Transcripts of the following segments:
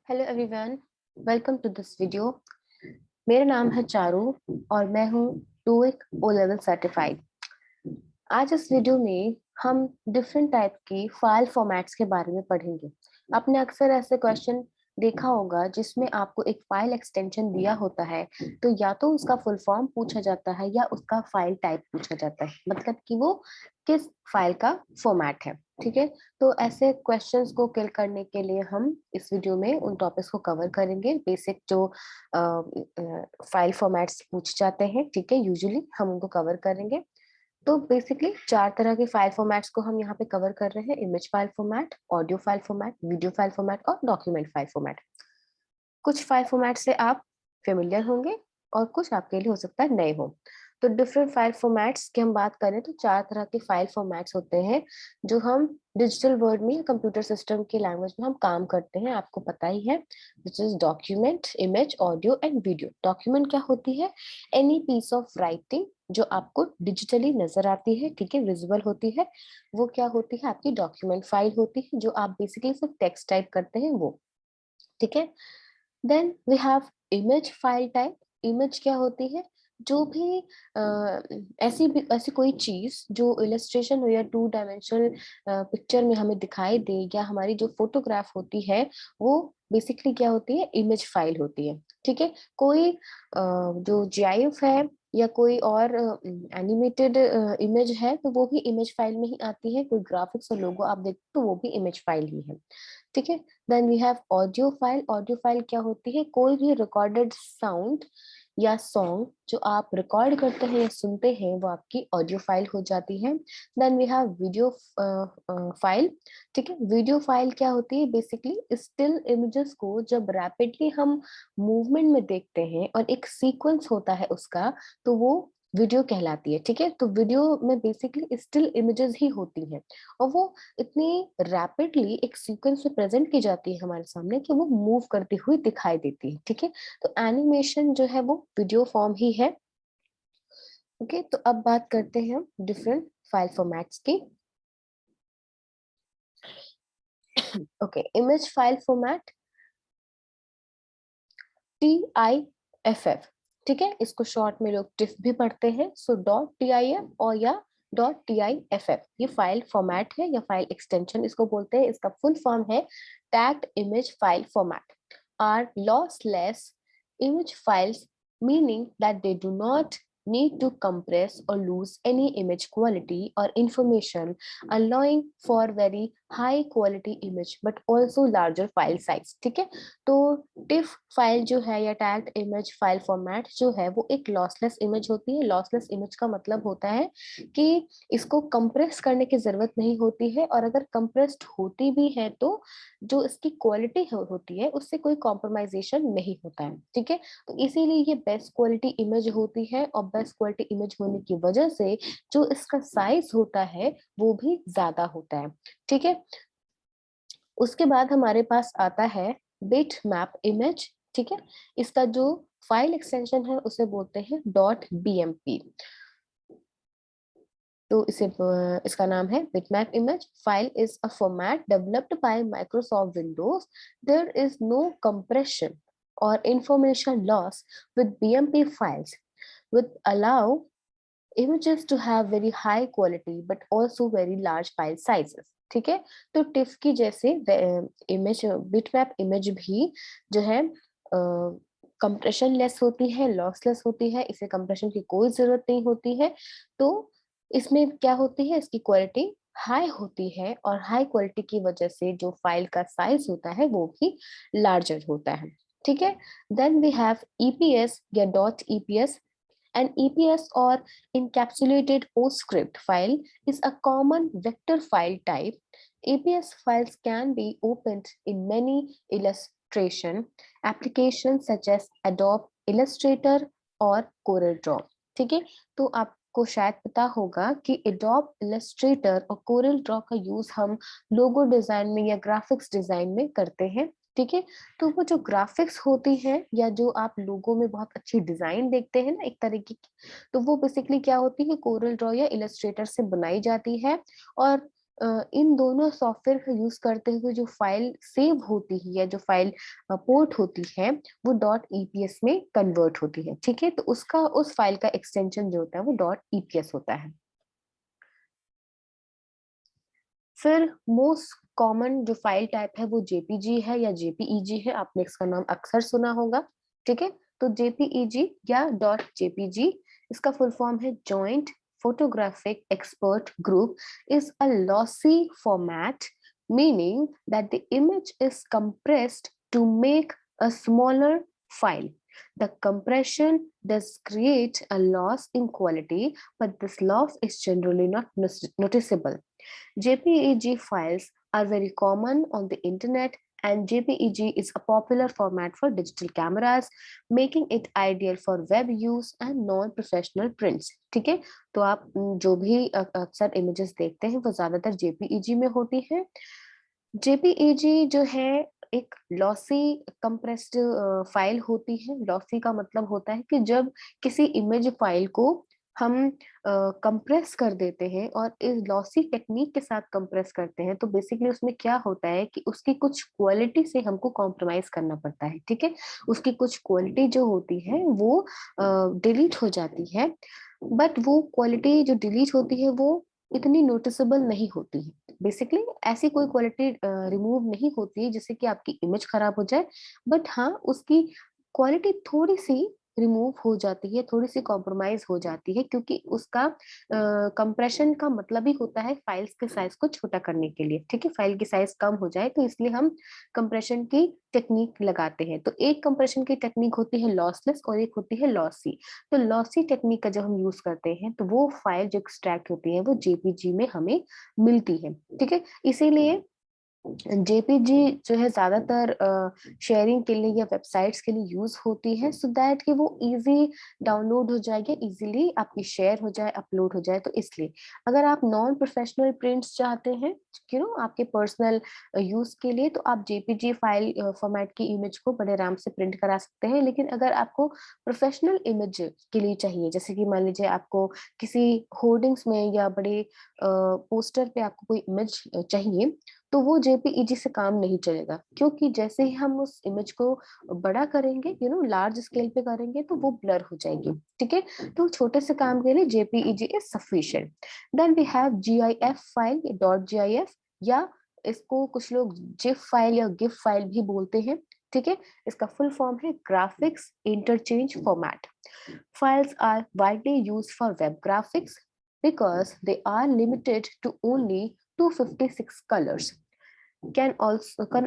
Hello everyone, welcome to this video. मेरा नाम है चारू और मैं हूँ टूइक ओ लेवल सर्टिफाइड। आज इस वीडियो में हम डिफरेंट टाइप की फाइल फॉर्मेट्स के बारे में पढ़ेंगे। आपने अक्सर ऐसे क्वेश्चन देखा होगा जिसमें आपको एक फाइल एक्सटेंशन दिया होता है, तो या तो उसका फुल फॉर्म पूछा जाता है या उसका फाइल टाइप पूछा जाता है, मतलब कि वो किस फाइल का फॉर्मेट है। ठीक है, तो ऐसे क्वेश्चंस को किल करने के लिए हम इस वीडियो में उन टॉपिक्स को कवर करेंगे, बेसिक जो फाइल फॉर्मेट्स पूछ जाते हैं। ठीक है, यूजुअली हम उनको कवर करेंगे। तो बेसिकली चार तरह के फाइल फॉर्मेट्स को हम यहाँ पे कवर कर रहे हैं: image file format, audio file format, video file format और डॉक्यूमेंट फाइल फॉर्मेट। कुछ फाइल फॉर्मेट से आप फेमिलियर होंगे और कुछ आपके लिए हो सकता है नए हो। तो डिफरेंट फाइल फॉर्मेट्स की हम बात करें तो चार तरह के फाइल फॉर्मेट्स होते हैं जो हम डिजिटल वर्ल्ड में, कंप्यूटर सिस्टम की लैंग्वेज में हम काम करते हैं। आपको पता ही है, which is document, image, audio and video. Document क्या होती है? एनी पीस ऑफ राइटिंग जो आपको डिजिटली नजर आती है, ठीक है, विजुअल होती है, वो क्या होती है? आपकी डॉक्यूमेंट फाइल होती है, जो आप बेसिकली सिर्फ टेक्स्ट टाइप करते हैं वो। ठीक है, then we have image file type. Image क्या होती है? जो भी ऐसी कोई चीज जो इलस्ट्रेशन हो या टू डायमेंशनल पिक्चर में हमें दिखाई दे, या हमारी जो फोटोग्राफ होती है, वो बेसिकली क्या होती है? इमेज फाइल होती है। ठीक है, कोई जो जीआईएफ है या कोई और एनिमेटेड इमेज है, तो वो भी इमेज फाइल में ही आती है। कोई ग्राफिक्स और लोगो आप देखते तो वो भी इमेज फाइल ही है। ठीक है, then we have audio file. Audio file क्या होती है? कोई भी रिकॉर्डेड साउंड या सॉन्ग जो आप रिकॉर्ड करते हैं या सुनते हैं, वो आपकी ऑडियो फाइल हो जाती है। Then we have video file. ठीक है, वीडियो फाइल क्या होती है? बेसिकली स्टिल इमेजेस को जब रैपिडली हम मूवमेंट में देखते हैं और एक सीक्वेंस होता है उसका, तो वो वीडियो कहलाती है। ठीक है, तो वीडियो में बेसिकली स्टिल इमेजेस ही होती हैं और वो इतनी रैपिडली एक सीक्वेंस में प्रेजेंट की जाती है हमारे सामने कि वो मूव करती हुई दिखाई देती है। ठीक है, तो एनिमेशन जो है वो वीडियो फॉर्म ही है। ओके, तो अब बात करते हैं हम डिफरेंट फाइल फॉर्मेट्स की। Okay, image file format TIFF। ठीक है, इसको शॉर्ट में लोग टिफ भी पढ़ते हैं, सो डॉट TIF और या डॉट TIFF, ये फाइल फॉर्मेट है या फाइल एक्सटेंशन इसको बोलते हैं। इसका फुल फॉर्म है tagged image file format, or lossless image files, meaning that they do not need to compress or lose any image quality or information, allowing for very high quality image but also larger file size। ठीक है, तो tiff file जो है या tagged image file format जो है वो एक लॉसलेस इमेज होती है। लॉसलेस इमेज का मतलब होता है कि इसको कंप्रेस करने की जरूरत नहीं होती है, और अगर कंप्रेस्ड होती भी है तो जो इसकी क्वालिटी होती है उससे कोई कॉम्प्रोमाइजेशन नहीं होता है। ठीक है, तो इसीलिए ये बेस्ट क्वालिटी इमेज होती है, और बेस्ट क्वालिटी इमेज होने की वजह से जो इसका साइज होता है वो भी ज्यादा होता है। ठीक है, उसके बाद हमारे पास आता है बिट मैप इमेज। ठीक है, इसका जो फाइल एक्सटेंशन है उसे बोलते हैं डॉट BMP। तो इसका नाम है bitmap image. File is a format developed by Microsoft Windows. There is no compression और information loss with BMP files, with allow images to have very high quality but also very large file sizes। ठीक है, तो tiff की जैसे image, bitmap image भी जो है compression less होती है, लॉसलेस होती है, इसे कंप्रेशन की कोई जरूरत नहीं होती है। तो इसमें क्या होती है? इसकी क्वालिटी हाई होती है, और हाई क्वालिटी की वजह से जो फाइल का साइज होता है वो भी लार्जर होता है। ठीक है, देन वी हैव EPS या dot EPS। An EPS or encapsulated PostScript file is a common vector file type. EPS files can be opened in many illustration applications such as Adobe Illustrator और CorelDRAW। ठीक है, तो आपको शायद पता होगा कि Adobe Illustrator और CorelDRAW का यूज हम लोगो डिजाइन में या ग्राफिक्स डिजाइन में करते हैं। ठीक है, तो वो जो ग्राफिक्स होती है या जो आप लोगों में बहुत अच्छी डिजाइन देखते हैं ना एक तरीके की, तो वो बेसिकली क्या होती है? कोरल ड्रॉ या इलस्ट्रेटर से बनाई जाती है। और इन दोनों सॉफ्टवेयर का यूज करते हुए जो फाइल सेव होती है या जो फाइल पोर्ट होती है वो डॉट ईपीएस में कन्वर्ट होती है। ठीक है, तो उसका उस फाइल का एक्सटेंशन जो होता है वो डॉट ईपीएस होता है। फिर मोस्ट कॉमन जो फाइल टाइप है वो जेपीजी है या जेपीईजी है, आपने इसका नाम अक्सर सुना होगा। ठीक है, तो जेपीईजी या डॉट जेपीजी, इसका फुल फॉर्म है joint photographic expert group, is a lossy format, meaning that the image is compressed to make a smaller file. The compression does create a loss in quality, but this loss is generally not noticeable. JPEG files are very common on the internet, and JPEG is a popular format for digital cameras, making it ideal for web use and non-professional prints. ठीक है, तो आप जो भी अक्सर images देखते हैं वो ज्यादातर जेपीईजी में होती है। जेपीईजी जो है एक लॉसी कंप्रेस्ड फाइल होती है। लॉसी का मतलब होता है कि जब किसी इमेज फाइल को हम कंप्रेस कर देते हैं और इस लॉसी टेक्निक के साथ कंप्रेस करते हैं तो बेसिकली उसमें क्या होता है कि उसकी कुछ क्वालिटी से हमको कॉम्प्रोमाइज करना पड़ता है। ठीक है, उसकी कुछ क्वालिटी जो होती है वो डिलीट हो जाती है, बट वो क्वालिटी जो डिलीट होती है वो इतनी नोटिसेबल नहीं होती है। बेसिकली ऐसी कोई क्वालिटी रिमूव नहीं होती है जिससे कि आपकी इमेज खराब हो जाए, बट हाँ उसकी क्वालिटी थोड़ी सी रिमूव हो जाती है, थोड़ी सी कॉम्प्रोमाइज हो जाती है, क्योंकि उसका कंप्रेशन का मतलब ही होता है फाइल्स के साइज को छोटा करने के लिए। ठीक है, फाइल की साइज कम हो जाए तो इसलिए हम कंप्रेशन की टेक्निक लगाते हैं। तो एक कंप्रेशन की टेक्निक होती है लॉसलेस और एक होती है लॉसी। तो लॉसी टेक्निक का जब हम यूज करते हैं तो वो फाइल जो एक्सट्रैक्ट होती है वो जेपीजी में हमें मिलती है। ठीक है, इसीलिए जेपीजी जो है ज्यादातर शेयरिंग के लिए या वेबसाइट्स के लिए यूज होती है, सो दैट कि वो इजी डाउनलोड हो जाए या इजीली आपकी शेयर हो जाए, अपलोड हो जाए। तो इसलिए अगर आप नॉन प्रोफेशनल प्रिंट्स चाहते हैं आपके पर्सनल यूज के लिए, तो आप जेपीजी फाइल फॉर्मेट की इमेज को बड़े आराम से प्रिंट करा सकते हैं। लेकिन अगर आपको प्रोफेशनल इमेज के लिए चाहिए, जैसे कि मान लीजिए आपको किसी होर्डिंग्स में या बड़े पोस्टर पे आपको कोई इमेज चाहिए, तो वो जेपीईजी से काम नहीं चलेगा, क्योंकि जैसे ही हम उस इमेज को बड़ा करेंगे लार्ज स्केल पे करेंगे तो वो ब्लर हो जाएगी। ठीक है, तो छोटे से काम के लिए JPEG is sufficient. Then we have GIF file, dot GIF, या इसको कुछ लोग जिफ फाइल या गिफ फाइल भी बोलते हैं। ठीक है, इसका फुल फॉर्म है graphics interchange format. Files are widely used for web graphics because they are limited to only 256 colors, can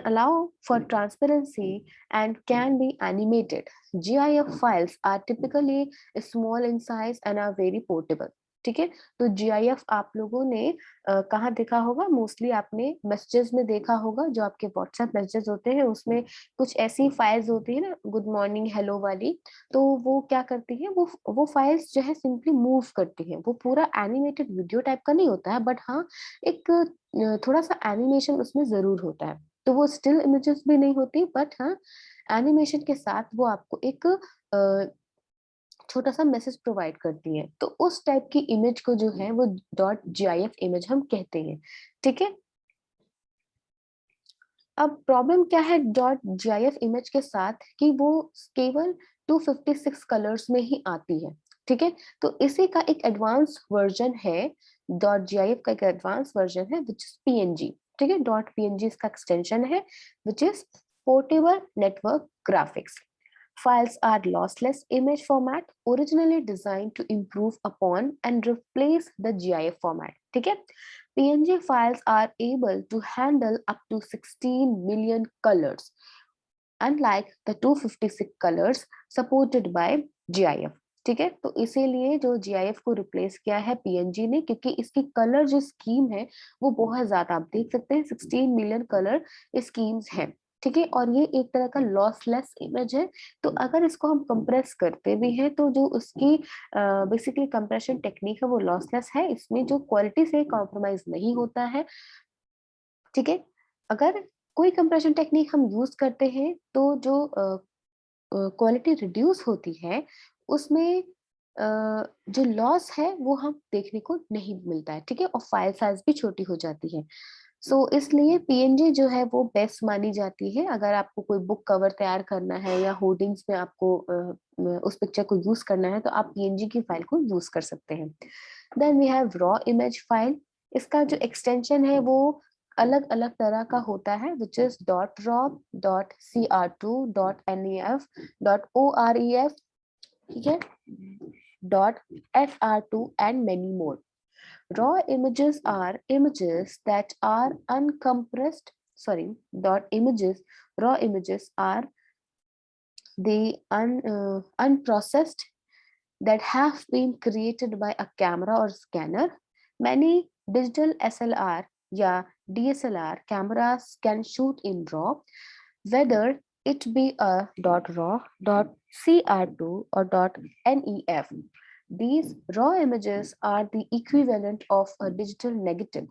allow for transparency, and can be animated. GIF files are typically small in size and are very portable. ठीक है, तो GIF आप लोगों ने कहाँ देखा होगा? Mostly आपने मैसेजेस में देखा होगा, जो आपके व्हाट्सएप मैसेजेस होते हैं उसमें कुछ ऐसी फाइल्स होती है ना, गुड मॉर्निंग हेलो वाली। तो वो क्या करती है, वो फाइल्स जो है सिंपली मूव करती है। वो पूरा एनिमेटेड वीडियो टाइप का नहीं होता है, बट हाँ एक थोड़ा सा एनिमेशन उसमें जरूर होता है। तो वो स्टिल इमेजेस भी नहीं होती, बट हाँ एनिमेशन के साथ वो आपको एक छोटा सा मैसेज प्रोवाइड करती है। तो उस टाइप की इमेज को जो है वो डॉट जीआईएफ इमेज हम कहते हैं। ठीक है, अब प्रॉब्लम क्या है डॉट जीआईएफ इमेज के साथ, कि वो केवल 256 कलर्स में ही आती है। ठीक है, तो इसी का एक एडवांस वर्जन है, डॉट जीआईएफ का एक एडवांस वर्जन है विच इज पीएनजी। ठीक है, डॉट पीएनजी इसका एक्सटेंशन है, which is portable network graphics. Files are lossless image format, originally designed to improve upon and replace the GIF format. ठीक है, PNG files are able to handle up to 16 million colors, unlike the 256 colors supported by GIF. ठीक है, तो इसीलिए जो GIF को replace किया है PNG ने, क्योंकि इसकी कलर जो स्कीम है वो बहुत ज्यादा, आप देख सकते हैं 16 मिलियन कलर स्कीम्स हैं। ठीक है, और ये एक तरह का लॉसलेस इमेज है। तो अगर इसको हम कंप्रेस करते भी हैं तो जो उसकी बेसिकली कंप्रेशन टेक्निक है वो लॉसलेस है, इसमें जो क्वालिटी से कॉम्प्रोमाइज नहीं होता है। ठीक है, अगर कोई कंप्रेशन टेक्निक हम यूज करते हैं तो जो क्वालिटी रिड्यूस होती है उसमें जो लॉस है वो हम देखने को नहीं मिलता है, ठीक है, और फाइल साइज भी छोटी हो जाती है। सो इसलिए पीएनजी जो है वो बेस्ट मानी जाती है। अगर आपको कोई बुक कवर तैयार करना है या होर्डिंग्स में आपको उस पिक्चर को यूज करना है तो आप पीएनजी की फाइल को यूज कर सकते हैं। Then we have raw image file. इसका जो एक्सटेंशन है वो अलग अलग तरह का होता है, which is dot raw, dot CR2, dot NEF, dot OREF, ठीक है, dot FR2 and many more. Raw images are images that are uncompressed. Sorry, dot images. Raw images are the unprocessed that have been created by a camera or scanner. Many digital SLR या DSLR cameras can shoot in RAW, whether it be a .RAW, .CR2 or .NEF. These raw images are the equivalent of a digital negative,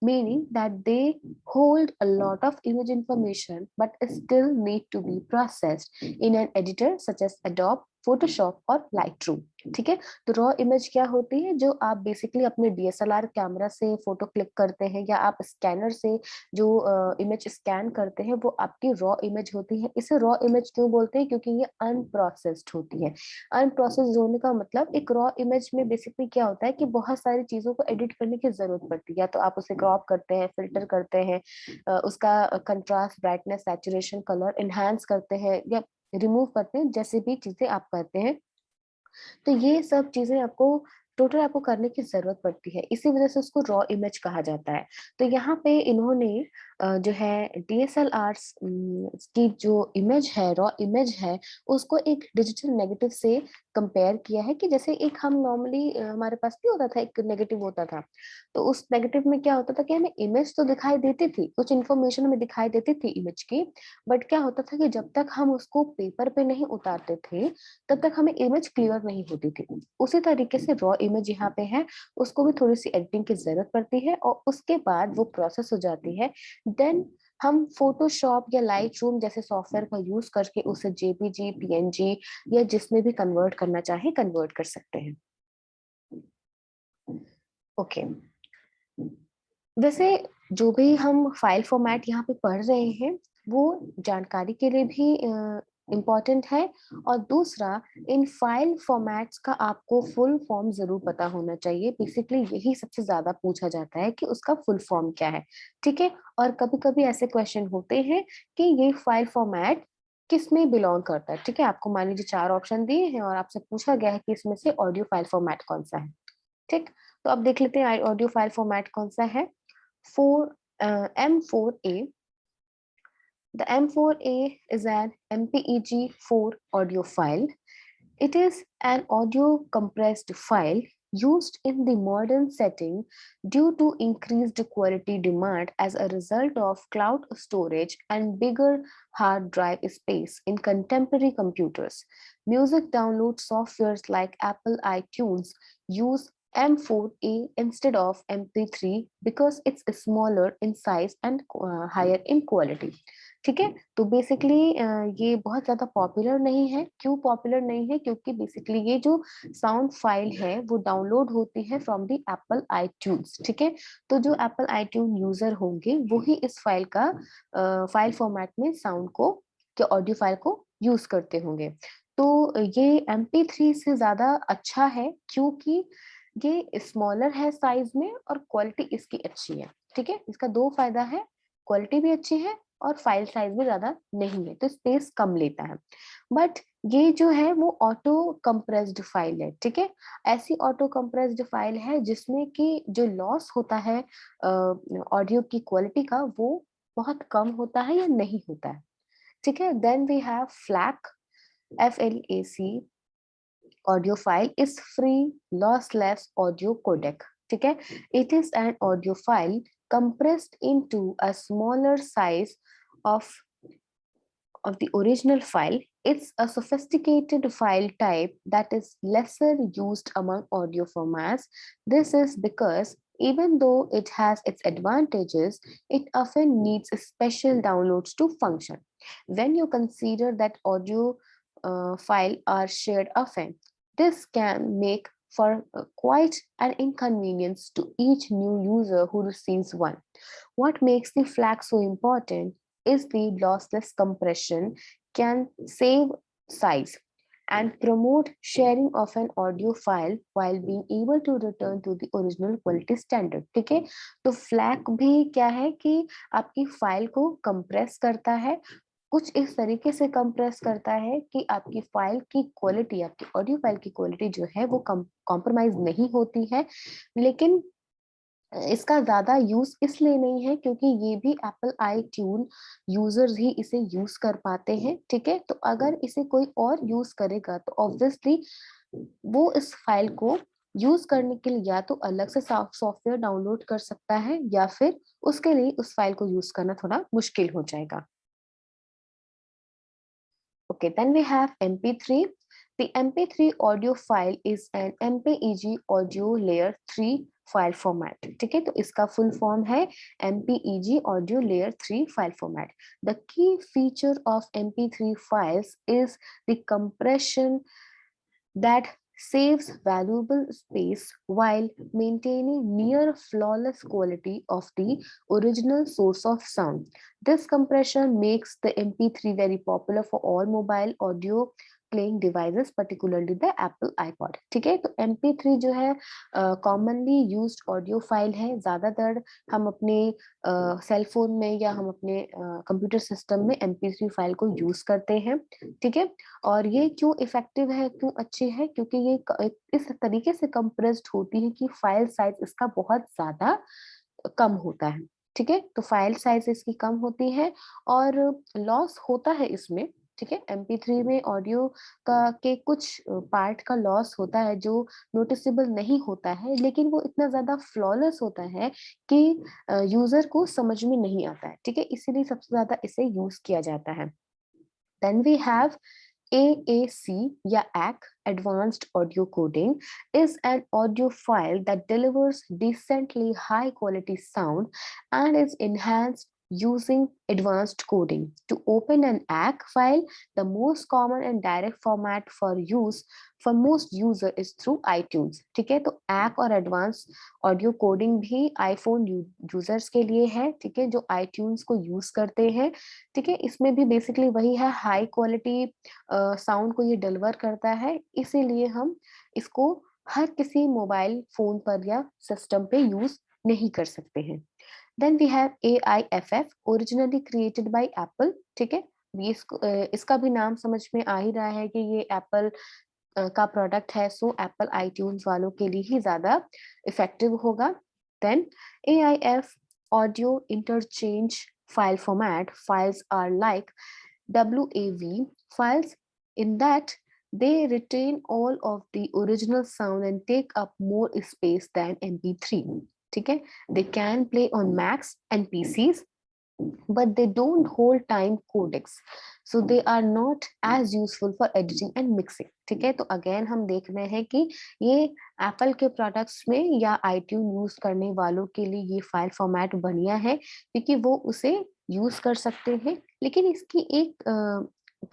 meaning that they hold a lot of image information but still need to be processed in an editor such as Adobe, Photoshop और Lightroom. ठीक है, तो raw image क्या होती है, जो आप basically अपने डीएसएलआर कैमरा से फोटो क्लिक करते हैं या आप स्कैनर से जो इमेज स्कैन करते हैं वो आपकी रॉ इमेज होती है। इसे रॉ इमेज क्यों बोलते हैं, क्योंकि ये अनप्रोसेस्ड होती है। अनप्रोसेस्ड होने का मतलब एक रॉ इमेज में बेसिकली क्या होता है कि बहुत सारी चीजों को एडिट करने की जरूरत पड़ती है। या तो आप उसे क्रॉप करते हैं, फिल्टर करते हैं, उसका contrast, brightness, saturation, colour enhance करते हैं या रिमूव करते हैं, जैसे भी चीजें आप करते हैं। तो ये सब चीजें आपको टोटल आपको करने की जरूरत पड़ती है, इसी वजह से उसको रॉ इमेज कहा जाता है। तो यहाँ पे इन्होंने जो है डीएसएलआर की जो इमेज है, रॉ इमेज है, उसको एक डिजिटल नेगेटिव से कंपेयर किया है कि जैसे एक हम नॉर्मली हमारे पास भी होता था, एक नेगेटिव होता था। तो उस नेगेटिव में क्या होता था कि हमें इमेज तो दिखाई देती थी, कुछ इन्फॉर्मेशन हमें दिखाई देती थी इमेज की, बट क्या होता था कि जब तक हम उसको पेपर पे नहीं उतारते थे तब तक हमें इमेज क्लियर नहीं होती थी। उसी तरीके से रॉ इमेज यहाँ पे है, उसको भी थोड़ी सी एडिटिंग की जरूरत पड़ती है और उसके बाद वो प्रोसेस हो जाती है। देन हम फोटोशॉप या लाइट रूम जैसे सॉफ्टवेयर का यूज करके उसे जेपीजी, पीएनजी या जिसमें भी कन्वर्ट करना चाहे कन्वर्ट कर सकते हैं। ओके, वैसे जो भी हम फाइल फॉर्मेट यहाँ पे पढ़ रहे हैं वो जानकारी के लिए भी इम्पॉर्टेंट है, और दूसरा इन फाइल फॉर्मेट्स का आपको फुल फॉर्म जरूर पता होना चाहिए। बेसिकली यही सबसे ज्यादा पूछा जाता है कि उसका फुल फॉर्म क्या है, ठीक है। और कभी कभी ऐसे क्वेश्चन होते हैं कि ये फाइल फॉर्मेट किस में बिलोंग करता है, ठीक है। आपको मान लीजिए 4 ऑप्शन दिए हैं और आपसे पूछा गया है कि इसमें से ऑडियो फाइल फॉर्मेट कौन सा है, ठीक। तो अब देख लेते हैं ऑडियो फाइल फॉर्मेट कौन सा है। 4 M4A. The M4A is an MPEG-4 audio file. It is an audio compressed file used in the modern setting due to increased quality demand as a result of cloud storage and bigger hard drive space in contemporary computers. Music download softwares like Apple iTunes use M4A instead of MP3 because it's smaller in size and higher in quality। ठीक है, तो basically ये बहुत ज्यादा popular नहीं है। क्यों popular नहीं है, क्योंकि बेसिकली ये जो साउंड फाइल है वो डाउनलोड होती है फ्रॉम द एप्पल आईट्यून्स, ठीक है। तो जो एप्पल आईट्यून यूजर होंगे वो ही इस फाइल का फाइल फॉर्मेट में साउंड को या ऑडियो फाइल को यूज करते होंगे। तो ये MP3 से ज्यादा अच्छा है क्योंकि ये स्मॉलर है साइज में और क्वालिटी इसकी अच्छी है, ठीक है। इसका दो फायदा है, क्वालिटी भी अच्छी है और फाइल साइज भी ज्यादा नहीं है, तो स्पेस कम लेता है। बट ये जो है वो ऑटो कंप्रेस्ड फाइल है, ठीक है। ऐसी ऑटो कंप्रेस्ड फाइल है जिसमें कि जो लॉस होता है ऑडियो की क्वालिटी का वो बहुत कम होता है या नहीं होता है, ठीक है। Then we have FLAC, FLAC audio file is free lossless audio codec, ठीक है। It is an audio file compressed into a smaller size of the original file. It's a sophisticated file type that is lesser used among audio formats. This is because even though it has its advantages, it often needs special downloads to function. When you consider that audio file are shared often, This can make for quite an inconvenience to each new user who receives one. What makes the flag so important is the lossless compression can save size and promote sharing of an audio file while being able to return to the original quality standard. ठीक है, तो flag भी क्या है कि आपकी file को compress करता है, कुछ इस तरीके से कंप्रेस करता है कि आपकी फाइल की क्वालिटी, आपकी ऑडियो फाइल की क्वालिटी जो है वो कॉम्प्रोमाइज नहीं होती है। लेकिन इसका ज्यादा यूज इसलिए नहीं है क्योंकि ये भी एप्पल आई ट्यून यूजर्स ही इसे यूज कर पाते हैं। ठीक है, तो अगर इसे कोई और यूज करेगा तो ऑब्वियसली वो इस फाइल को यूज करने के लिए या तो अलग से सॉफ्टवेयर डाउनलोड कर सकता है या फिर उसके लिए उस फाइल को यूज करना थोड़ा मुश्किल हो जाएगा। Okay, then we have MP3. The MP3 audio file is an MPEG audio layer 3 file format. ठीक है, तो इसका फुल फॉर्म है MPEG audio layer 3 file format. The key feature of MP3 files is the compression that saves valuable space while maintaining near flawless quality of the original source of sound. This compression makes the MP3 very popular for all mobile audio playing devices, particularly the Apple iPod. ठीक है, तो MP3 जो है commonly used audio file है। ज्यादातर हम अपने cell phone में या हम अपने कंप्यूटर सिस्टम में MP3 फाइल को यूज करते हैं। ठीक है, और ये क्यों इफेक्टिव है, क्यों अच्छी है, क्योंकि ये इस तरीके से कंप्रेस्ड होती है कि फाइल साइज इसका बहुत ज्यादा कम होता है। ठीक है, तो फाइल साइज इसकी कम होती है और लॉस होता है इसमें। ठीक है, MP3 में ऑडियो का के कुछ पार्ट का लॉस होता है जो नोटिसेबल नहीं होता है, लेकिन वो इतना ज्यादा फ्लॉलेस होता है कि यूजर को समझ में नहीं आता है। ठीक है, इसीलिए सबसे ज्यादा इसे यूज किया जाता है। देन वी हैव AAC या ACK, Advanced Audio Coding, is an audio file that delivers decently high quality sound and is enhanced using advanced coding. To open an ACK file, the most common and direct format for use for most user is through iTunes. ठीक है, तो ACK और Advanced Audio Coding भी iPhone users के लिए है। ठीक है, जो iTunes को यूज करते हैं। ठीक है, इसमें भी बेसिकली वही है, हाई क्वालिटी साउंड को ये डिलीवर करता है, इसीलिए हम इसको हर किसी मोबाइल फोन पर या सिस्टम पे यूज नहीं कर सकते हैं। Then we have AIFF, originally created by Apple. ठीक है, ये इसका भी नाम समझ में आ ही रहा है कि ये एप्पल का प्रोडक्ट है, सो एप्पल आईट्यून्स वालों के लिए ही ज्यादा इफेक्टिव होगा। Then AIF audio interchange file format files are like WAV files in that they retain all of the original sound and take up more space than MP3. ठीक है, they can play on Macs and PCs, but they don't hold time codecs, so they are not as useful for editing and mixing. ठीक है, तो again हम देख रहे हैं कि ये एप्पल के प्रोडक्ट्स में या iTunes यूज करने वालों के लिए ये फाइल फॉर्मेट बढ़िया है क्योंकि वो उसे यूज कर सकते हैं। लेकिन इसकी एक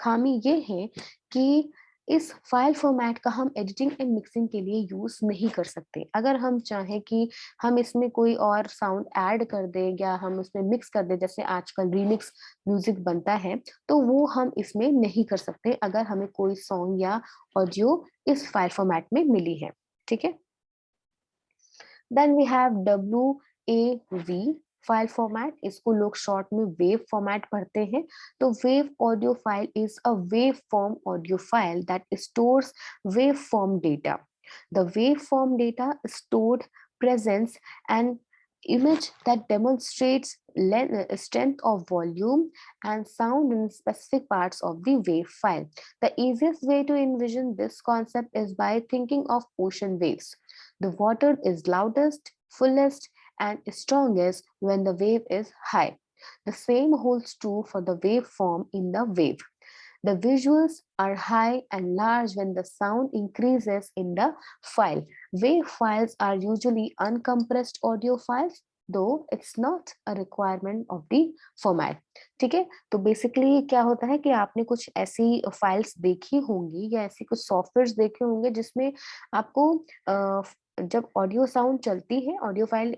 खामी ये है कि इस फाइल फॉर्मेट का हम एडिटिंग एंड मिक्सिंग के लिए यूज नहीं कर सकते। अगर हम चाहें कि हम इसमें कोई और साउंड ऐड कर दे या हम उसमें मिक्स कर दे, जैसे आजकल रीमिक्स म्यूजिक बनता है, तो वो हम इसमें नहीं कर सकते अगर हमें कोई सॉन्ग या ऑडियो इस फाइल फॉर्मेट में मिली है। ठीक है, then we have WAV file format, इसको लोग शॉर्ट में वेव फॉर्मेट पढ़ते हैं। तो wave audio file is a wave form audio file that stores wave form data. The waveform data stored presents an image that demonstrates strength of volume and sound in specific parts of the wave file. The easiest way to envision this concept is by thinking of ocean waves. The water is loudest, fullest, and strongest when the wave is high. The same holds true for the waveform in the wave. The visuals are high and large when the sound increases in the file. Wave files are usually uncompressed audio files. दो it's not a requirement of the format. ठीक है, तो basically क्या होता है कि आपने कुछ ऐसी फाइल्स देखी होंगी या ऐसी कुछ सॉफ्टवेयर देखे होंगे जिसमें आपको जब ऑडियो साउंड चलती है, ऑडियो फाइल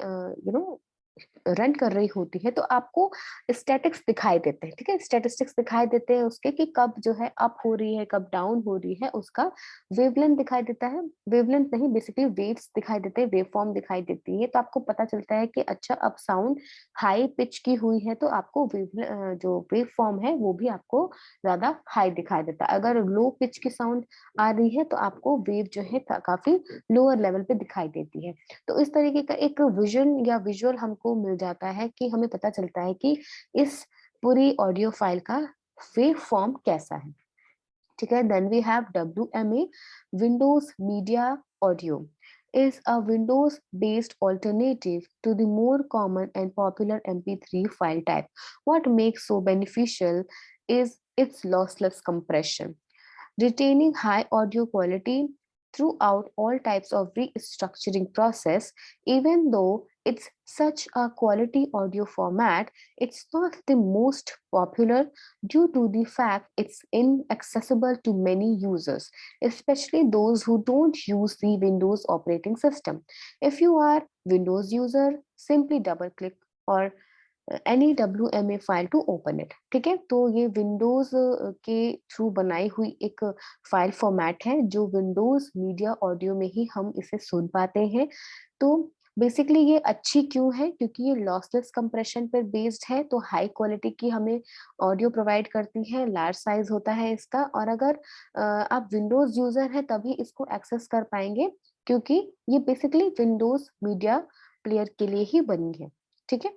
रन कर रही होती है, तो आपको स्टैटिक्स दिखाई देते हैं। ठीक है, स्टैटिस्टिक्स दिखाई देते हैं उसके कि कब जो है अप हो रही है, कब डाउन हो रही है, उसका वेवलेंथ दिखाई देता है। वेवलेंथ नहीं, बेसिकली वेव्स दिखाई देते हैं, वेव फॉर्म दिखाई देती है। तो आपको पता चलता है कि अच्छा अब साउंड हाई पिच की हुई है, तो आपको जो वेव फॉर्म है वो भी आपको ज्यादा हाई दिखाई देता है। अगर लो पिच की साउंड आ रही है तो आपको वेव जो है काफी लोअर लेवल पे दिखाई देती है। तो इस तरीके का एक विजन या विजुअल हमको मिल जाता है कि हमें पता चलता है कि इस पूरी ऑडियो फाइल का वेव फॉर्म कैसा है। ठीक है, then we have WMA, Windows media audio is a Windows based alternative to the more common and popular MP3 file type. What makes so beneficial is its lossless compression, retaining high audio quality throughout all types of restructuring process. Even though it's such a quality audio format, it's not the most popular due to the fact it's inaccessible to many users, especially those who don't use the Windows operating system. If you are Windows user, simply double click or any WMA file to open it. ठीक है, तो ये Windows के through बनाई हुई एक file format है जो विंडोज मीडिया ऑडियो में ही हम इसे सुन पाते हैं। तो बेसिकली ये अच्छी क्यों है, क्योंकि ये लॉसलेस कंप्रेशन पर बेस्ड है, तो हाई क्वालिटी की हमें ऑडियो प्रोवाइड करती है, लार्ज साइज होता है इसका, और अगर आप विंडोज यूजर हैं तभी इसको एक्सेस कर पाएंगे, क्योंकि ये बेसिकली विंडोज मीडिया प्लेयर के लिए ही बनी है। ठीक है,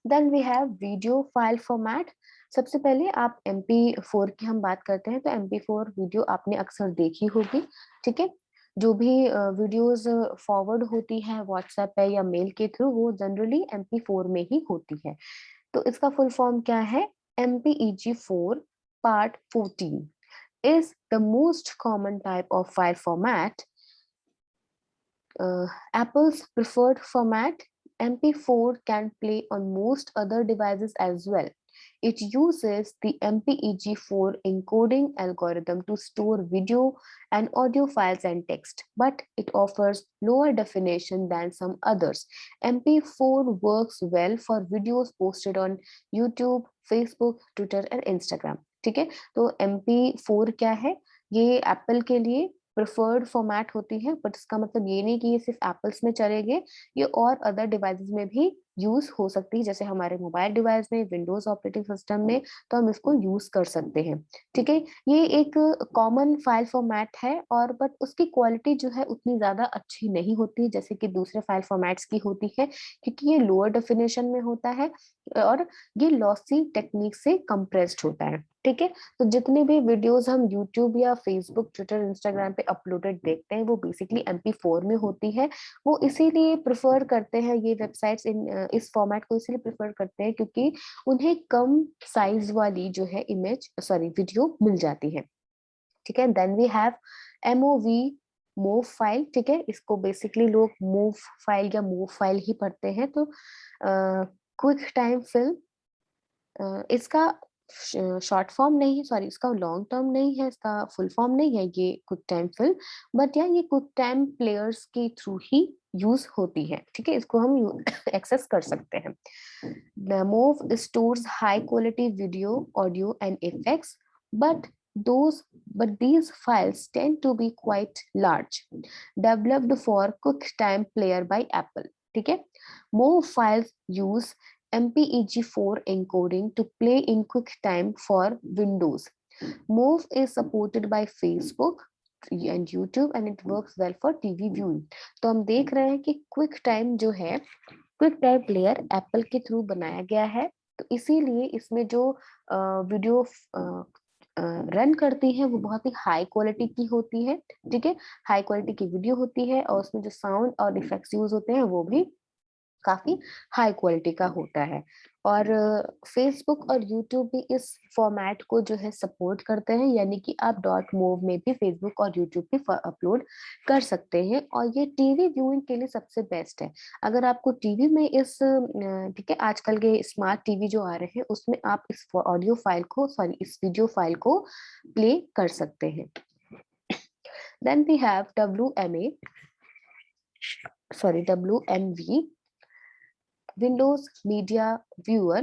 then we have video file format. सबसे पहले आप MP4 की हम बात करते हैं, तो MP4 वीडियो आपने अक्सर देखी होगी। ठीक है, जो भी वीडियोस फॉरवर्ड होती है व्हाट्सएप पे या मेल के थ्रू, वो जनरली MP4 में ही होती है। तो इसका फुल फॉर्म क्या है? MPEG-4 part 14 is the most common type of file format. Apple's preferred format, MP4 can play on most other devices as well. It uses the MPEG-4 encoding algorithm to store video and audio files and text, but it offers lower definition than some others. MP4 works well for videos posted on YouTube, Facebook, Twitter and Instagram. ठीक है, तो MP4 क्या है? ये Apple के लिए preferred format होती है, बट इसका मतलब ये नहीं कि ये सिर्फ एप्पल्स में चलेंगे, ये और अदर डिवाइसेस में भी यूज हो सकती है, जैसे हमारे मोबाइल डिवाइस में, विंडोज ऑपरेटिंग सिस्टम में, तो हम इसको यूज कर सकते हैं। ठीक है, ये एक कॉमन फाइल फॉर्मेट है, और बट उसकी क्वालिटी जो है उतनी ज्यादा अच्छी नहीं होती जैसे कि दूसरे फाइल फॉर्मेट्स की होती है, क्योंकि ये लोअर डेफिनेशन में होता है और ये लॉसी टेक्निक से कंप्रेस्ड होता है। ठीक है, तो जितने भी वीडियोस हम यूट्यूब या फेसबुक, ट्विटर, इंस्टाग्राम पे अपलोडेड देखते हैं, वो बेसिकली MP4 में होती है। वो इसीलिए प्रेफर करते हैं, ये वेबसाइट्स इस फॉर्मेट को इसीलिए प्रेफर करते हैं क्योंकि उन्हें कम साइज वाली जो है इमेज वीडियो मिल जाती है। ठीक है, then we have MOV, move file. ठीक है, इसको बेसिकली लोग मूव फाइल या मूव फाइल ही पढ़ते हैं। तो क्विक टाइम फिल्म, इसका शॉर्ट फॉर्म नहीं है, सॉरी, इसका लॉन्ग टर्म नहीं है, इसका फुल फॉर्म नहीं है ये क्विक टाइम फिल्म, बट या ये क्विक टाइम प्लेयर्स के थ्रू ही यूज होती है। ठीक है, इसको हम एक्सेस कर सकते हैं। The move stores high quality video, audio and effects, but those but these files tend to be quite large, developed for QuickTime Player by Apple. ठीक है, Move files use MPEG-4 encoding to play in QuickTime for Windows. Move is supported by Facebook and YouTube and it works well for TV viewing. तो हम देख रहे हैं कि quick time जो है, क्विक टाइम प्लेयर एप्पल के through बनाया गया है, तो इसीलिए इसमें जो वीडियो रन करती है वो बहुत ही हाई क्वालिटी की होती है। ठीक है, हाई क्वालिटी की वीडियो होती है और उसमें जो साउंड और इफेक्ट्स यूज होते हैं वो भी काफी हाई क्वालिटी का होता है। और फेसबुक और यूट्यूब भी इस फॉर्मेट को जो है सपोर्ट करते हैं, यानी कि आप डॉट मूव में भी फेसबुक और यूट्यूब पे अपलोड कर सकते हैं, और ये टीवी व्यूइंग के लिए सबसे बेस्ट है। अगर आपको टीवी में इस ठीक है, आजकल के स्मार्ट टीवी जो आ रहे हैं उसमें आप इस ऑडियो फाइल को, सॉरी, इस वीडियो फाइल को प्ले कर सकते हैं। Then we have WMV, Windows Media Viewer.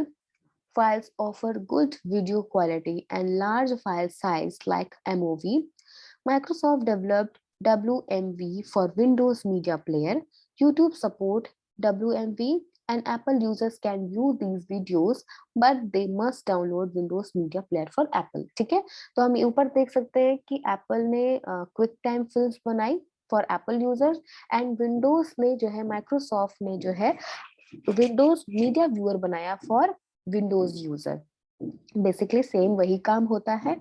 Files offer good video quality and large file size like MOV. Microsoft developed WMV for Windows Media Player. YouTube support WMV, and Apple users can view these videos, but they must download Windows Media Player for Apple. ठीक है, तो हम ऊपर देख सकते हैं कि Apple ने क्विक टाइम फिल्म्स बनाई for Apple users, and Windows ने जो है, माइक्रोसॉफ्ट ने जो है विंडोज मीडिया व्यूअर बनाया for Windows user. Basically same वही काम होता है।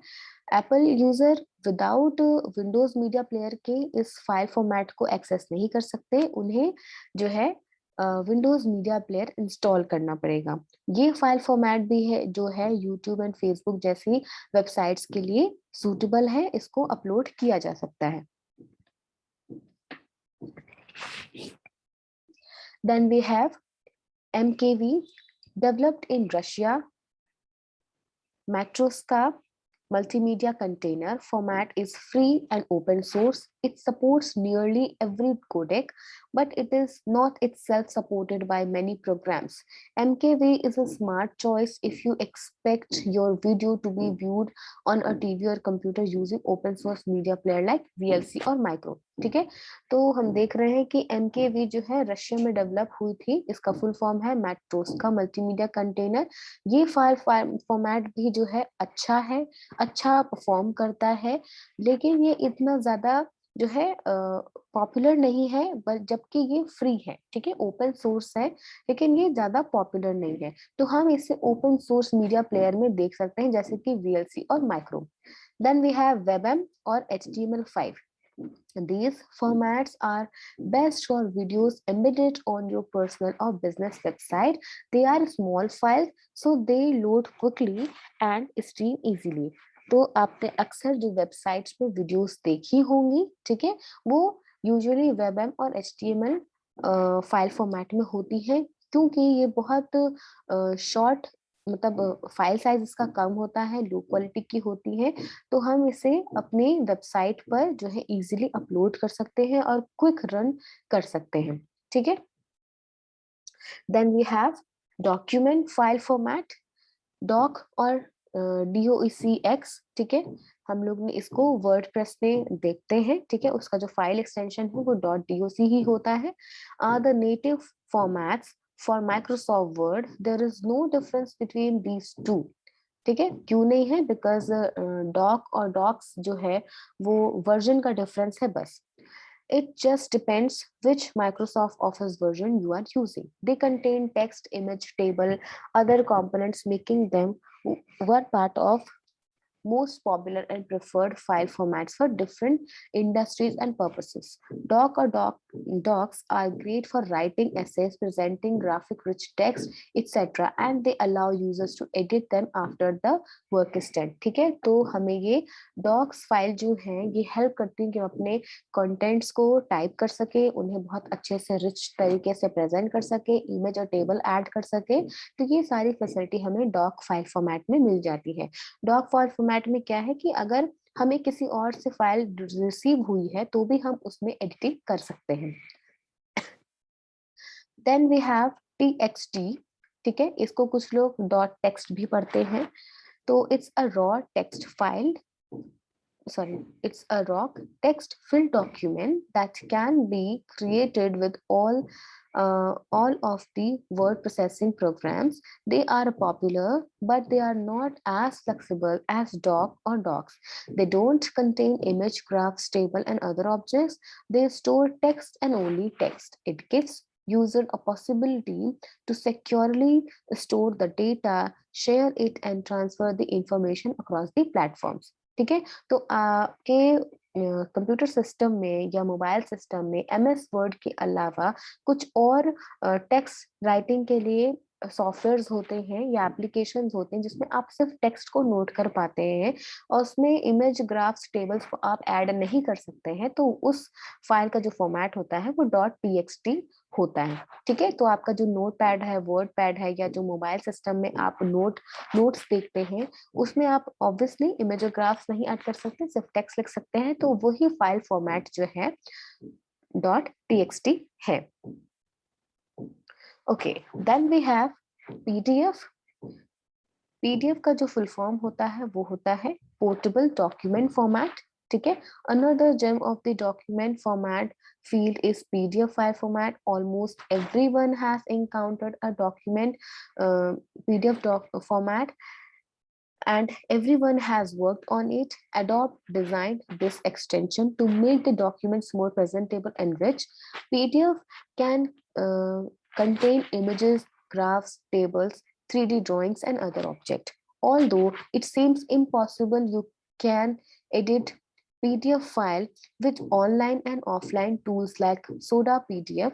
Apple user without Windows media player के इस फाइल फॉर्मेट को एक्सेस नहीं कर सकते, उन्हें जो है विंडोज मीडिया प्लेयर इंस्टॉल करना पड़ेगा। ये फाइल फॉर्मेट भी है जो है यूट्यूब एंड फेसबुक जैसी वेबसाइट्स के लिए सूटेबल है, इसको अपलोड किया जा सकता है। Then we have MKV, developed in Russia. Matroska multimedia container format is free and open source. It supports nearly every codec, but it is not itself supported by many programs. MKV is a smart choice if you expect your video to be viewed on a TV or computer using open source media player like VLC और Micro. ठीक है, तो हम देख रहे हैं कि MKV जो है रशिया में डेवलप हुई थी। इसका फुल फॉर्म है मैट्रोस्का मल्टीमीडिया कंटेनर। ये फाइल फॉर्मेट भी जो है अच्छा है, अच्छा परफॉर्म करता है, लेकिन ये इतना ज्यादा जो है पॉपुलर नहीं है, बट जबकि ये फ्री है, ठीक है, ओपन सोर्स है, लेकिन ये ज्यादा पॉपुलर नहीं है। तो हम इसे ओपन सोर्स मीडिया प्लेयर में देख सकते हैं, जैसे कि VLC और micro. Then we have WebM और HTML5. These formats are best for videos embedded on your personal or business website. They are small files, so they load quickly and stream easily. तो आपने अक्सर जो websites पे videos देखी होंगी, ठीक है, वो यूजुअली WebM और HTML फाइल फॉर्मेट में होती है, क्योंकि ये बहुत शॉर्ट, मतलब फाइल साइज इसका कम होता है, लो क्वालिटी की होती है, तो हम इसे अपने वेबसाइट पर जो है इजीली अपलोड कर सकते हैं और क्विक रन कर सकते हैं। ठीक है, then we have document file format, doc और DOCX। ठीक है, हम लोग ने इसको वर्डप्रेस में देखते हैं, ठीक है, उसका जो फाइल एक्सटेंशन है वो .doc ही होता है। The native formats for Microsoft Word, there is no difference between these two. ठीक है, क्यों नहीं है? बिकॉज डॉक और डॉक्स जो है वो वर्जन का डिफरेंस है बस। It just depends which Microsoft Office version you are using. They contain text, image, table, other components, making them one part of most popular and preferred file formats for different industries and purposes. Docs are great for writing essays, presenting graphic rich text, etc. and they allow users to edit them after the work is done. ठीक है, तो हमें ये docs file जो है ये help करती है कि हम अपने कंटेंट्स को टाइप कर सके, उन्हें बहुत अच्छे से रिच तरीके से प्रेजेंट कर सके, इमेज और टेबल ऐड कर सके। तो ये सारी फैसिलिटी हमें डॉक फाइल फॉर्मेट में मिल जाती है। डॉक फाइल फॉर्मेट में क्या है कि अगर हमें किसी और से फाइल रिसीव हुई है तो भी हम उसमें एडिटिंग कर सकते हैं। Then we have TXT। ठीक है, इसको कुछ लोग डॉट टेक्स्ट भी पढ़ते हैं। तो it's a raw text file, sorry, it's a raw text filled document that can be created with all of the word processing programs. They are popular, but they are not as flexible as doc or docs. They don't contain image, graphs, table, and other objects. They store text and only text. It gives user a possibility to securely store the data, share it, and transfer the information across the platforms. ठीक है, तो आपके computer system में या mobile system में MS word के अलावा कुछ और टेक्स्ट राइटिंग के लिए सॉफ्टवेयर्स होते हैं या एप्लीकेशंस होते हैं जिसमें आप सिर्फ टेक्स्ट को नोट कर पाते हैं और उसमें इमेज ग्राफ्स टेबल्स को आप ऐड नहीं कर सकते हैं, तो उस फाइल का जो फॉर्मेट होता है वो .txt होता है। ठीक है, तो आपका जो नोट पैड है, वर्ड पैड है, या जो मोबाइल सिस्टम में आप नोट्स देखते हैं उसमें आप ऑब्वियसली इमेज और ग्राफ्स नहीं ऐड कर सकते, सिर्फ टेक्स्ट लिख सकते हैं, तो वही फाइल फॉर्मेट जो है .txt है। Okay, then we have PDF। PDF का जो फुल फॉर्म होता है वो होता है पोर्टेबल डॉक्यूमेंट फॉर्मेट। ठीक है, another gem of the document format field is PDF file format. Almost everyone has encountered a document PDF format, and everyone has worked on it. Adobe designed this extension to make the documents more presentable and rich. PDF can contain images, graphs, tables, 3D drawings, and other objects. Although it seems impossible, you can edit PDF file with online and offline tools like Soda PDF.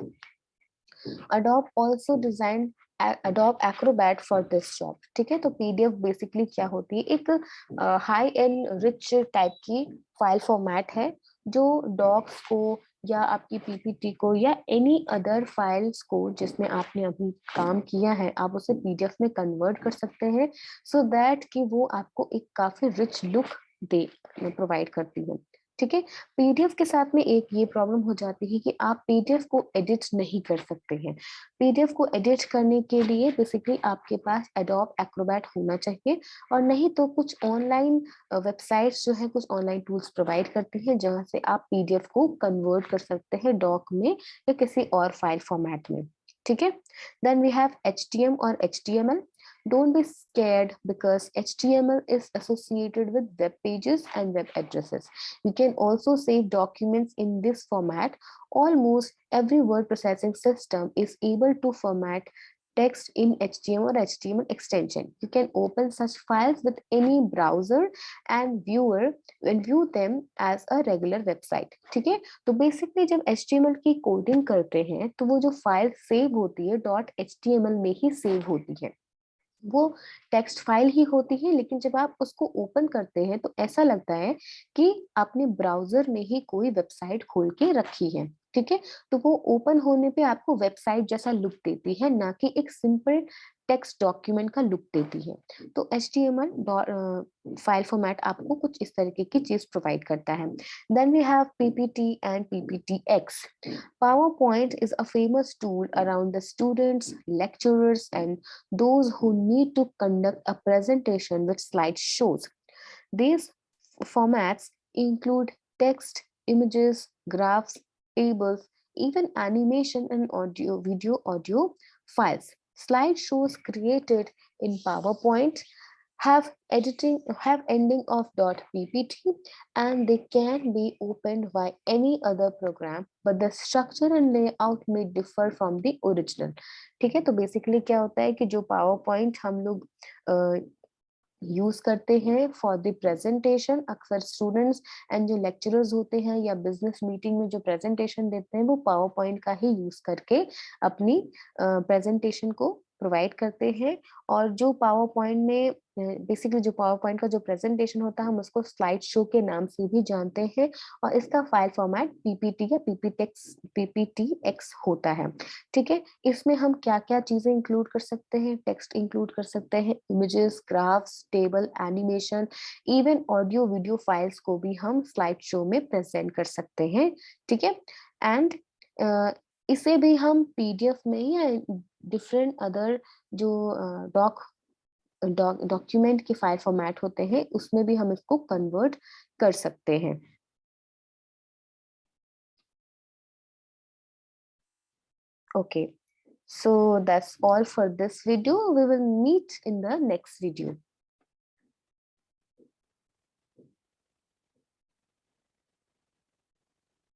Adobe also designed Adobe Acrobat for this job. ठीक है, तो PDF basically क्या होती है, एक high and rich type की file format है जो डॉक्स को या आपकी PPT को या एनी अदर फाइल्स को जिसमें आपने अभी काम किया है आप उसे PDF में कन्वर्ट कर सकते हैं, सो दैट कि वो आपको एक काफी रिच लुक दे प्रोवाइड करती है। ठीक है, PDF के साथ में एक ये प्रॉब्लम हो जाती है कि आप PDF को एडिट नहीं कर सकते हैं। PDF को एडिट करने के लिए बेसिकली आपके पास Adobe Acrobat होना चाहिए, और नहीं तो कुछ ऑनलाइन वेबसाइट्स जो है, कुछ ऑनलाइन टूल्स प्रोवाइड करती हैं जहां से आप PDF को कन्वर्ट कर सकते हैं डॉक में या किसी और फाइल फॉर्मेट में। ठीक है, देन वी हैव HTML और HTML. Don't be scared because HTML is associated with web pages and web addresses. You can also save documents in this format. Almost every word processing system is able to format text in HTML or HTML extension. You can open such files with any browser and view them as a regular website. ठीक है, तो basically जब HTML की coding करते हैं तो वो जो फाइल सेव होती है .html में ही सेव होती है, वो टेक्स्ट फाइल ही होती है, लेकिन जब आप उसको ओपन करते हैं तो ऐसा लगता है कि आपने ब्राउजर में ही कोई वेबसाइट खोल के रखी है। ठीक है, तो वो ओपन होने पे आपको वेबसाइट जैसा लुक देती है, ना कि एक सिंपल टेक्स्ट डॉक्यूमेंट का लुक देती है। तो HTML फाइल फॉर्मेट आपको कुछ इस तरीके की चीज प्रोवाइड करता है। Then we have PPT and PPTX. PowerPoint is a famous tool around the students, lecturers, and those who need to conduct a presentation with slideshows. These formats include text, images, graphs, tables, even animation and audio files. Slideshows created in PowerPoint have ending of .ppt, and they can be opened by any other program, but the structure and layout may differ from the original. ठीक है, तो basically क्या होता है कि जो power point हम लोग यूज करते हैं फॉर द प्रेजेंटेशन, अक्सर स्टूडेंट्स एंड जो लेक्चरर्स होते हैं या बिजनेस मीटिंग में जो प्रेजेंटेशन देते हैं वो पावर पॉइंट का ही यूज करके अपनी प्रेजेंटेशन को प्रोवाइड करते हैं। और जो पावर पॉइंट में बेसिकली जो पावर पॉइंट का जो प्रेजेंटेशन होता है हम उसको स्लाइड शो के नाम से भी जानते हैं, और इसका फाइल फॉर्मेट PPT या PPTX होता है। ठीक है, इसमें हम क्या क्या चीजें इंक्लूड कर सकते हैं, टेक्स्ट इंक्लूड कर सकते हैं, images, graphs, table, animation, even audio video files को भी हम स्लाइड शो में प्रेजेंट कर सकते हैं। ठीक है, एंड इसे भी हम PDF में या डिफरेंट अदर जो डॉक्यूमेंट के फाइल फॉर्मेट होते हैं उसमें भी हम इसको कन्वर्ट कर सकते हैं। Okay, so that's all for this video. We will meet in the next video.